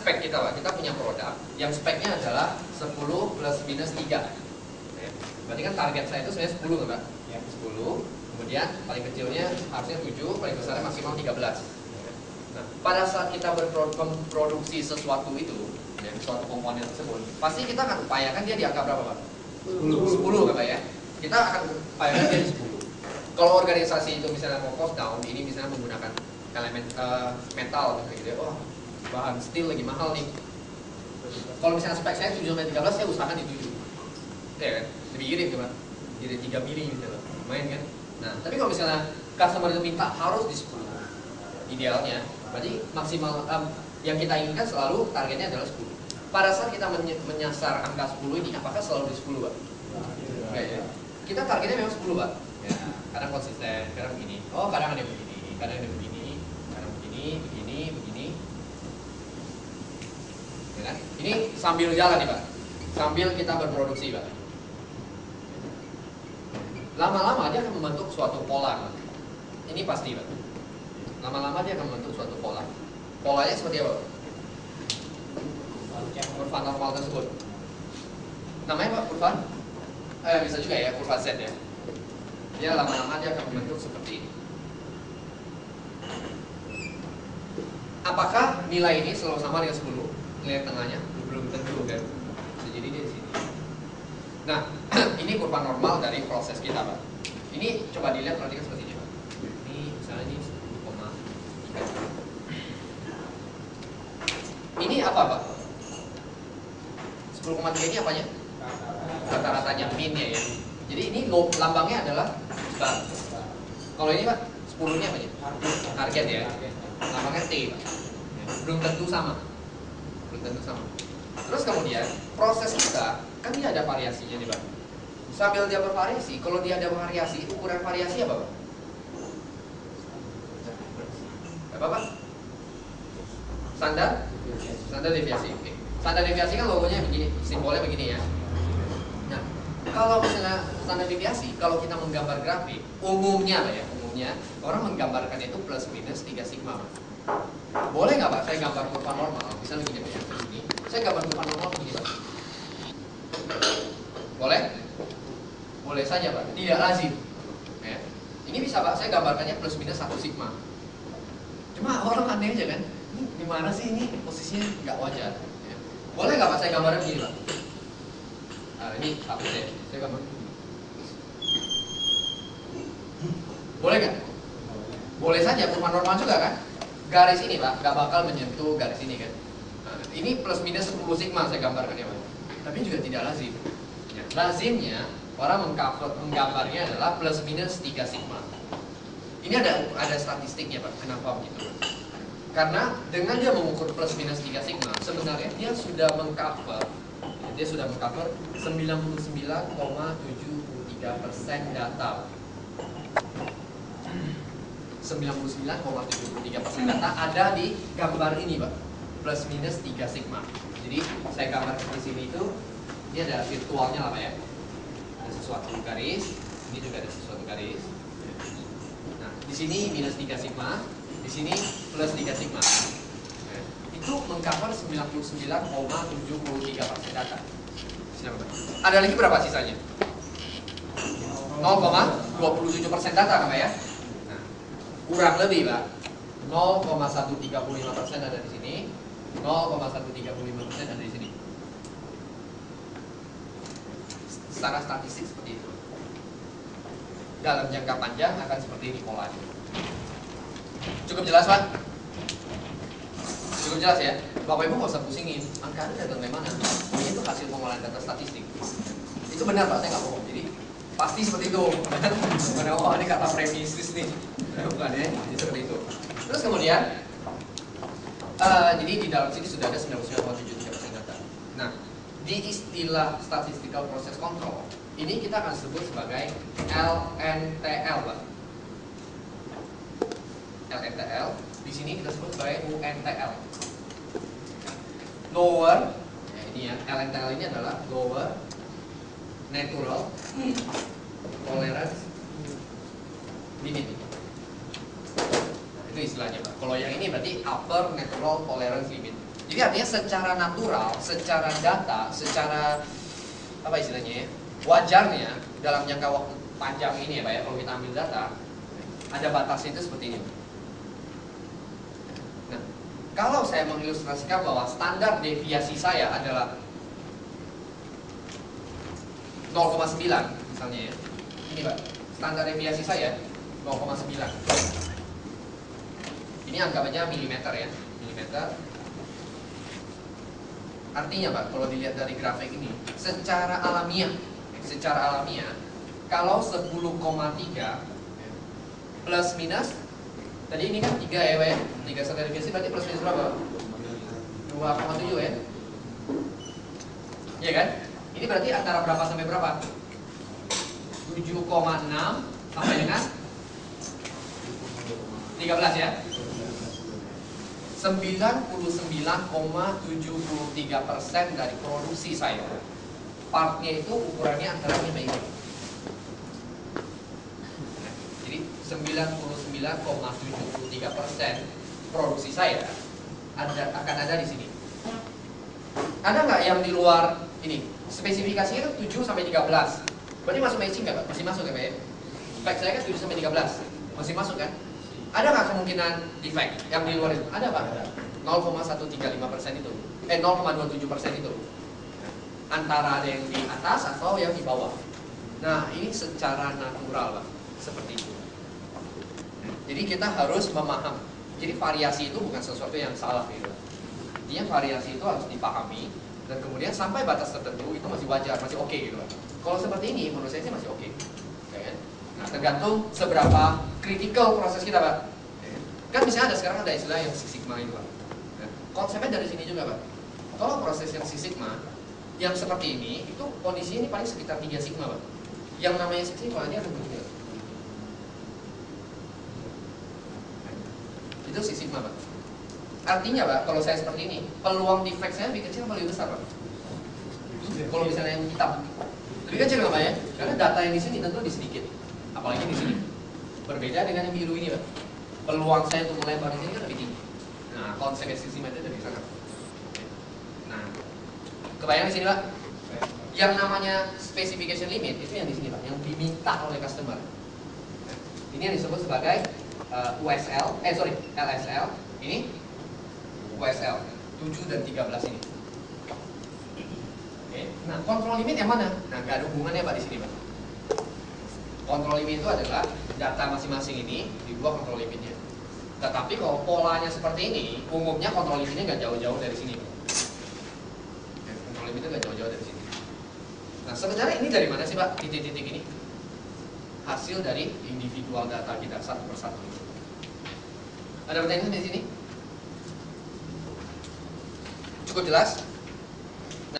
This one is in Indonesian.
spek kita Pak. Kita punya produk yang speknya adalah 10 plus minus 3. Berarti kan target saya itu sebenarnya 10 kan Pak? Ya. 10. Kemudian paling kecilnya harusnya 7, paling besarnya maksimal 13. Nah, pada saat kita memproduksi sesuatu itu, ya, suatu komponen tersebut, pasti kita akan upayakan dia di angka berapa Pak? 10 kan Pak ya? Kita akan upayakan dia di 10. Kalau organisasi itu misalnya mau cost down, ini misalnya menggunakan elemen metal gitu ya, oh bahan steel lagi mahal nih. Kalau misalnya spek saya 7-13, saya usahakan di 7. Ya kan? Lebih irit kan? Jadi 3 mili misalnya, lumayan kan? Nah, tapi kalau misalnya customer itu minta harus di 10, idealnya, berarti maksimal yang kita inginkan selalu targetnya adalah 10. Pada saat kita menyasar angka 10 ini, apakah selalu di 10 Pak? Enggak ya? Kita targetnya memang 10 Pak. Ya, kadang konsisten, kadang begini. Oh, kadang ada begini, kadang ada begini, kadang begini, begini. Ya kan? Ini sambil jalan nih Pak. Sambil kita berproduksi Pak. Lama-lama dia akan membentuk suatu pola Pak. Ini pasti Pak. Lama-lama dia akan membentuk suatu pola. Polanya seperti apa? Kurva normal tersebut. Namanya Pak kurva? Bisa juga ya, kurva Z ya. Dia lama-lama dia akan membentuk seperti ini. Apakah nilai ini selalu sama dengan 10? Nilai tengahnya belum tentu kan. Bisa jadi dia di sini. Nah, ini kurva normal dari proses kita Pak. Ini coba dilihat perhatikan seperti ini Pak. Ini misalnya ini 10,3. Ini apa Pak? 10,3 ini apanya? Rata-ratanya, minnya ya. Jadi ini lambangnya adalah bar. Kalau ini Pak, 10 ini apanya? Target ya. Lambangnya T Pak. Belum tentu sama. Terus kemudian proses kita kan dia ada variasinya nih Pak. Sambil dia bervariasi, kalau dia ada variasi, ukuran variasi apa Pak? Apa Pak? Standar deviasi. Oke. Standar deviasi kan logonya begini, simbolnya begini ya. Nah, kalau misalnya standar deviasi, kalau kita menggambar grafik, umumnya Pak ya, orang menggambarkan itu plus minus 3 sigma Pak. Boleh nggak Pak, saya gambar kurva normal, misalnya begini Pak, begini. Saya gambar kurva normal begini Pak. Boleh? Boleh saja Pak, tidak lazim ya. Ini bisa Pak, saya gambarkannya plus minus 1 sigma. Cuma orang aneh aja kan, ini gimana sih ini posisinya nggak wajar ya. Boleh nggak Pak, saya gambarnya begini Pak. Nah, ini satu saya gambar. Boleh nggak? Boleh saja, kurva normal juga kan. Garis ini Pak, nggak bakal menyentuh garis ini kan. Nah, ini plus minus 10 sigma saya gambarkan ya Pak. Tapi juga tidak lazim ya. Lazimnya orang menggambarnya adalah plus minus 3 sigma. Ini ada statistiknya Pak, kenapa begitu? Karena dengan dia mengukur plus minus 3 sigma, sebenarnya dia sudah mengcover 99,73% data. 99,73% data ada di gambar ini Pak, plus minus 3 sigma. Jadi saya gambarkan di sini itu, ini ada virtualnya lah Pak ya. Ada sesuatu garis, ini juga ada sesuatu garis. Nah, di sini minus 3 sigma, di sini plus 3 sigma. Itu mengcover 99,73% data. Ada lagi berapa sisanya? 0,27% data kan Pak ya? Nah, kurang lebih Pak, 0,135% ada di sini, 0,135% ada di sini. Secara statistik seperti itu. Dalam jangka panjang akan seperti ini polanya. Cukup jelas Pak? Cukup jelas ya? Bapak Ibu nggak usah pusingin, angka itu datang dari mana? Ini itu hasil pengolahan data statistik. Itu benar Pak, saya nggak bohong. Jadi pasti seperti itu. Bukan oh ini kata premisis nih, bukan ya? Jadi seperti itu. Terus kemudian, jadi di dalam sini sudah ada 99,73% data. Nah, di istilah statistical process control ini kita akan sebut sebagai LNTL Pak. LNTL di sini kita sebut sebagai UNTL. Lower, ya ini ya, LNTL ini adalah lower natural tolerance limit. Nah, itu istilahnya Pak. Kalau yang ini berarti upper natural tolerance limit. Jadi artinya secara natural, secara data, secara apa istilahnya ya, wajarnya dalam jangka waktu panjang ini ya Pak ya, kalau kita ambil data, ada batasnya itu seperti ini. Nah, kalau saya mengilustrasikan bahwa standar deviasi saya adalah 0,9 misalnya ya, ini Pak, standar deviasi saya 0,9. Ini anggap aja milimeter ya, milimeter. Artinya Pak, kalau dilihat dari grafik ini, secara alamiah, kalau 10,3 plus minus, tadi ini kan 3 ya Pak ya, 3 standar deviasi berarti plus minus berapa? 2,7 ya. Iya kan? Ini berarti antara berapa sampai berapa? 7,6 sampai dengan 13 ya. 99,73% dari produksi saya, partnya itu ukurannya antara ini ini. Jadi 99,73% produksi saya akan ada di sini. Ada nggak yang di luar ini? Spesifikasinya kan 7 sampai 13. Berarti masuk matching nggak Pak? Masih masuk ya Pak ya? Spek saya kan 7 sampai 13. Masih masuk kan? Ada nggak kemungkinan defect yang di luar itu? Ada Pak? 0,135% itu. 0,27% itu. Antara ada yang di atas atau yang di bawah. Nah, ini secara natural Pak. Seperti itu. Jadi kita harus memahami. Jadi variasi itu bukan sesuatu yang salah gitu. Intinya variasi itu harus dipahami. Dan kemudian sampai batas tertentu itu masih wajar, masih oke gitu Pak. Kalau seperti ini menurut saya sih masih oke. Ya kan? Nah, tergantung seberapa kritikal proses kita Pak. Kan misalnya ada sekarang ada istilah yang Six Sigma itu Pak. Nah, konsepnya dari sini juga Pak. Kalau proses yang Six Sigma yang seperti ini, itu kondisinya ini paling sekitar 3 Sigma Pak. Yang namanya Six Sigma ini akan begini Pak. Itu Six Sigma Pak. Artinya Pak, kalau saya seperti ini, peluang defect saya lebih kecil atau lebih besar Pak? Kalau misalnya yang hitam lebih kecil nggak Pak ya? Karena data yang di sini tentu di sedikit, apalagi di sini. Berbeda dengan yang biru ini Pak. Peluang saya untuk melebar di sini kan lebih tinggi. Nah, konsep Six Sigma itu dari sana. Nah, kebayang di sini Pak? Yang namanya specification limit itu yang di sini Pak, yang diminta oleh customer. Ini yang disebut sebagai LSL. Ini USL 7 dan 13 ini. Oke. Nah, kontrol limit yang mana? Nah, nggak ada hubungannya Pak di sini Pak. Kontrol limit itu adalah data masing-masing ini dibuat kontrol limitnya. Tetapi kalau polanya seperti ini, umumnya kontrol limitnya nggak jauh-jauh dari sini. Oke, kontrol limitnya nggak jauh-jauh dari sini. Nah, sebenarnya ini dari mana sih Pak? Titik-titik ini hasil dari individual data kita satu persatu. Ada pertanyaan di sini? Cukup jelas?